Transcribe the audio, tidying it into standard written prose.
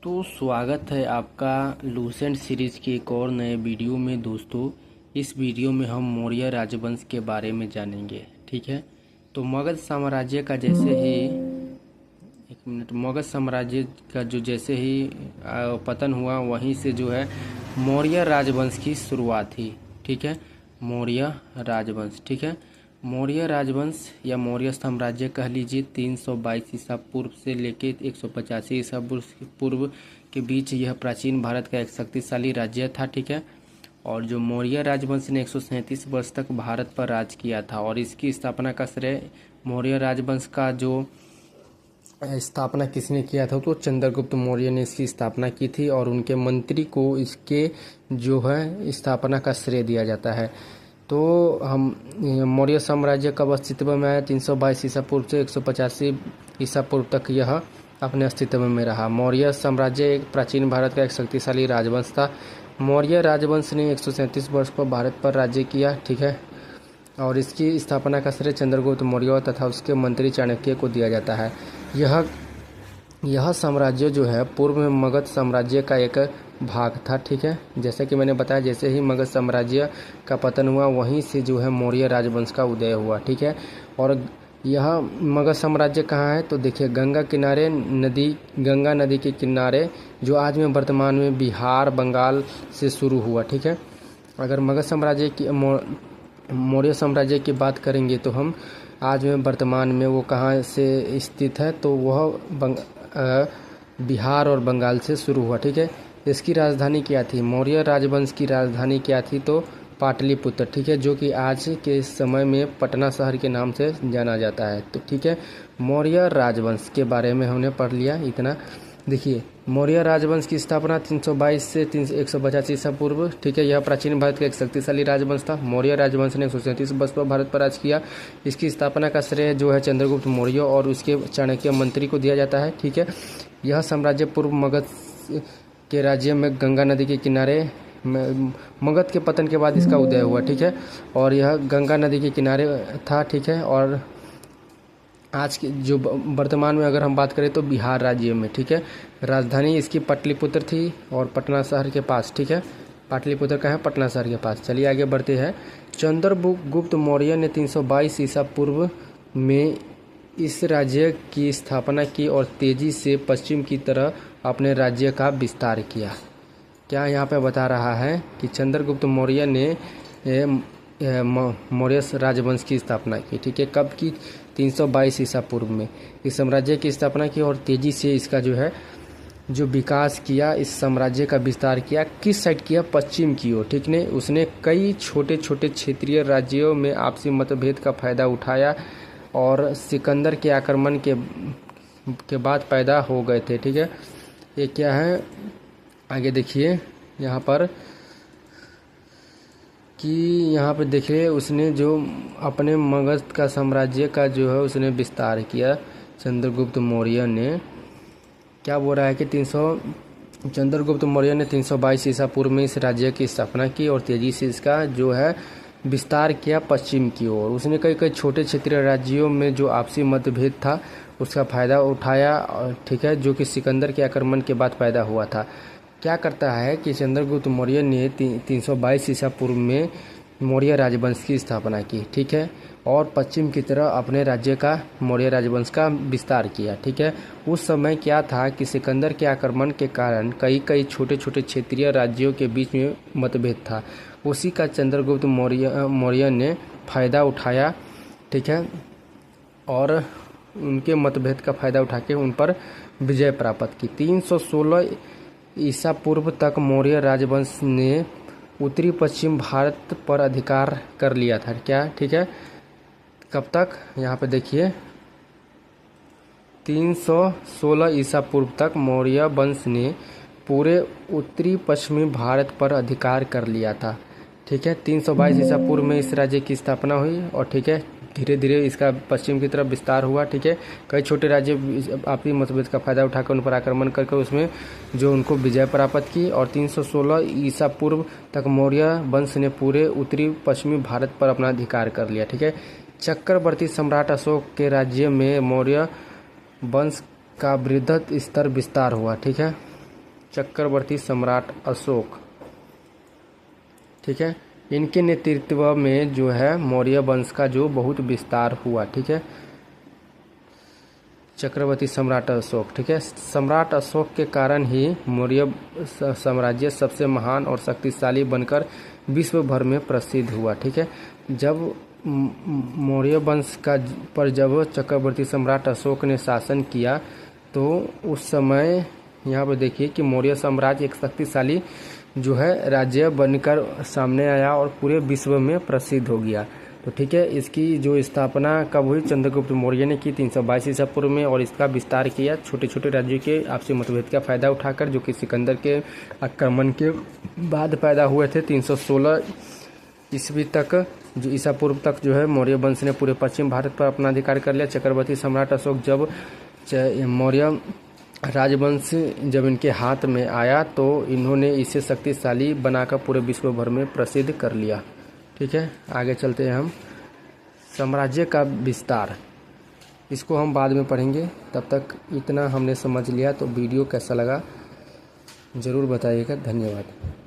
तो स्वागत है आपका लूसेंट सीरीज के एक और नए वीडियो में। दोस्तों, इस वीडियो में हम मौर्य राजवंश के बारे में जानेंगे। ठीक है, तो मगध साम्राज्य का मगध साम्राज्य का जो जैसे ही पतन हुआ, वहीं से जो है मौर्य राजवंश की शुरुआत हुई। ठीक है, मौर्य राजवंश। ठीक है, मौर्य राजवंश या मौर्य साम्राज्य कह लीजिए 322 ईसा पूर्व से लेकर 185 ईसा पूर्व के बीच यह प्राचीन भारत का एक शक्तिशाली राज्य था। ठीक है, और जो मौर्य राजवंश ने 137 वर्ष तक भारत पर राज किया था, और इसकी स्थापना का श्रेय मौर्य राजवंश का जो स्थापना किसने किया था, तो चंद्रगुप्त मौर्य ने इसकी स्थापना की थी, और उनके मंत्री को इसके जो है स्थापना का श्रेय दिया जाता है। तो हम मौर्य साम्राज्य कब अस्तित्व में आया? 322 ईसा पूर्व से 185 ईसा पूर्व तक यह अपने अस्तित्व में रहा। मौर्य साम्राज्य एक प्राचीन भारत का एक शक्तिशाली राजवंश था। मौर्य राजवंश ने 137 वर्ष पर भारत पर राज्य किया। ठीक है, और इसकी स्थापना का श्रेय चंद्रगुप्त मौर्य तथा उसके मंत्री चाणक्य को दिया जाता है। यह साम्राज्य जो है पूर्व में मगध साम्राज्य का एक भाग था। ठीक है, जैसे कि मैंने बताया, जैसे ही मगध साम्राज्य का पतन हुआ, वहीं से जो है मौर्य राजवंश का उदय हुआ। ठीक है, और यह मगध साम्राज्य कहाँ है? तो देखिए, गंगा नदी के किनारे, जो आज में वर्तमान में बिहार बंगाल से शुरू हुआ। ठीक है, अगर मगध साम्राज्य की मौर्य साम्राज्य की बात करेंगे तो हम आज में वर्तमान में वो कहाँ से स्थित है, तो वह बिहार और बंगाल से शुरू हुआ। ठीक है, इसकी राजधानी क्या थी? मौर्य राजवंश की राजधानी क्या थी? तो पाटलिपुत्र। ठीक है, जो कि आज के समय में पटना शहर के नाम से जाना जाता है। तो ठीक है, मौर्य राजवंश के बारे में हमने पढ़ लिया इतना। देखिए, मौर्य राजवंश की स्थापना 322 से 185 ईसा पूर्व। ठीक है, यह प्राचीन भारत का एक शक्तिशाली राजवंश था। मौर्य राजवंश ने 137 वर्ष पर भारत पर राज किया। इसकी स्थापना का श्रेय जो है चंद्रगुप्त मौर्य और उसके चाणक्य मंत्री को दिया जाता है। ठीक है, यह साम्राज्य पूर्व मगध के राज्य में गंगा नदी के किनारे, मगध के पतन के बाद इसका उदय हुआ। ठीक है, और यह गंगा नदी के किनारे था। ठीक है, और आज के जो वर्तमान में अगर हम बात करें तो बिहार राज्य में। ठीक है, राजधानी इसकी पाटलिपुत्र थी और पटना शहर के पास। ठीक है, पाटलिपुत्र का है पटना शहर के पास। चलिए आगे बढ़ते हैं। चंद्रगुप्त मौर्य ने 322 ईसा पूर्व में इस राज्य की स्थापना की और तेजी से पश्चिम की तरफ अपने राज्य का विस्तार किया। क्या यहाँ पे बता रहा है कि चंद्रगुप्त मौर्य ने मौर्य राजवंश की स्थापना की। ठीक है, कब की? 322 ईसा पूर्व में इस साम्राज्य की स्थापना की और तेजी से इसका जो विकास किया, इस साम्राज्य का विस्तार किया। किस साइड किया? पश्चिम की ओर। ठीक है, उसने कई छोटे छोटे क्षेत्रीय राज्यों में आपसी मतभेद का फायदा उठाया और सिकंदर के आक्रमण के बाद पैदा हो गए थे। ठीक है, ये क्या है? आगे देखिए यहाँ पर कि यहाँ पे देखिए, उसने जो अपने मगध का साम्राज्य का जो है उसने विस्तार किया। चंद्रगुप्त मौर्य ने क्या बोल रहा है कि चंद्रगुप्त मौर्य ने 322 ईसा पूर्व में इस राज्य की स्थापना की और तेजी से इसका जो है विस्तार किया पश्चिम की ओर। उसने कई कई छोटे क्षेत्रीय राज्यों में जो आपसी मतभेद था उसका फायदा उठाया। ठीक है, जो कि सिकंदर के आक्रमण के बाद पैदा हुआ था। क्या करता है कि चंद्रगुप्त मौर्य ने 322 ईसा पूर्व में मौर्य राजवंश की स्थापना की। ठीक है, और पश्चिम की तरफ अपने राज्य का मौर्य राजवंश का विस्तार किया। ठीक है, उस समय क्या था कि सिकंदर के आक्रमण के कारण कई कई छोटे छोटे क्षेत्रीय राज्यों के बीच में मतभेद था। उसी का चंद्रगुप्त मौर्य ने फायदा उठाया। ठीक है, और उनके मतभेद का फायदा उठा के उन पर विजय प्राप्त की। 316 ईसा पूर्व तक मौर्य राजवंश ने उत्तरी पश्चिम भारत पर अधिकार कर लिया था। क्या? ठीक है, कब तक? यहाँ पे देखिए, 316 ईसा पूर्व तक मौर्य वंश ने पूरे उत्तरी पश्चिमी भारत पर अधिकार कर लिया था। ठीक है, 322 ईसा पूर्व में इस राज्य की स्थापना हुई और ठीक है, धीरे धीरे इसका पश्चिम की तरफ विस्तार हुआ। ठीक है, कई छोटे राज्य आपसी मतभेद का फायदा उठाकर उन पर आक्रमण करके उसमें जो उनको विजय प्राप्त की, और 316 ईसा पूर्व तक मौर्य वंश ने पूरे उत्तरी पश्चिमी भारत पर अपना अधिकार कर लिया। ठीक है, चक्रवर्ती सम्राट अशोक के राज्य में मौर्य वंश का वृहद स्तर विस्तार हुआ। ठीक है, चक्रवर्ती सम्राट अशोक, ठीक है, इनके नेतृत्व में जो है मौर्य वंश का जो बहुत विस्तार हुआ, ठीक है। चक्रवर्ती सम्राट अशोक, ठीक है, सम्राट अशोक के कारण ही मौर्य साम्राज्य सबसे महान और शक्तिशाली बनकर विश्व भर में प्रसिद्ध हुआ, ठीक है। जब मौर्य वंश का पर जब चक्रवर्ती सम्राट अशोक ने शासन किया तो उस समय यहाँ पर देखिए कि मौर्य साम्राज्य एक शक्तिशाली जो है राज्य बनकर सामने आया और पूरे विश्व में प्रसिद्ध हो गया। तो ठीक है, इसकी जो स्थापना कब हुई, चंद्रगुप्त मौर्य ने की 322 ईसा पूर्व में, और इसका विस्तार किया छोटे छोटे राज्यों के आपसी मतभेद का फायदा उठाकर, जो कि सिकंदर के आक्रमण के बाद पैदा हुए थे। 316 ईस्वी तक जो ईसा पूर्व तक जो है मौर्य वंश ने पूरे पश्चिम भारत पर अपना अधिकार कर लिया। चक्रवर्ती सम्राट अशोक जब मौर्य राजवंश जब इनके हाथ में आया तो इन्होंने इसे शक्तिशाली बनाकर पूरे विश्व भर में प्रसिद्ध कर लिया, ठीक है। आगे चलते हैं हम, साम्राज्य का विस्तार, इसको हम बाद में पढ़ेंगे। तब तक इतना हमने समझ लिया, तो वीडियो कैसा लगा ज़रूर बताइएगा। धन्यवाद।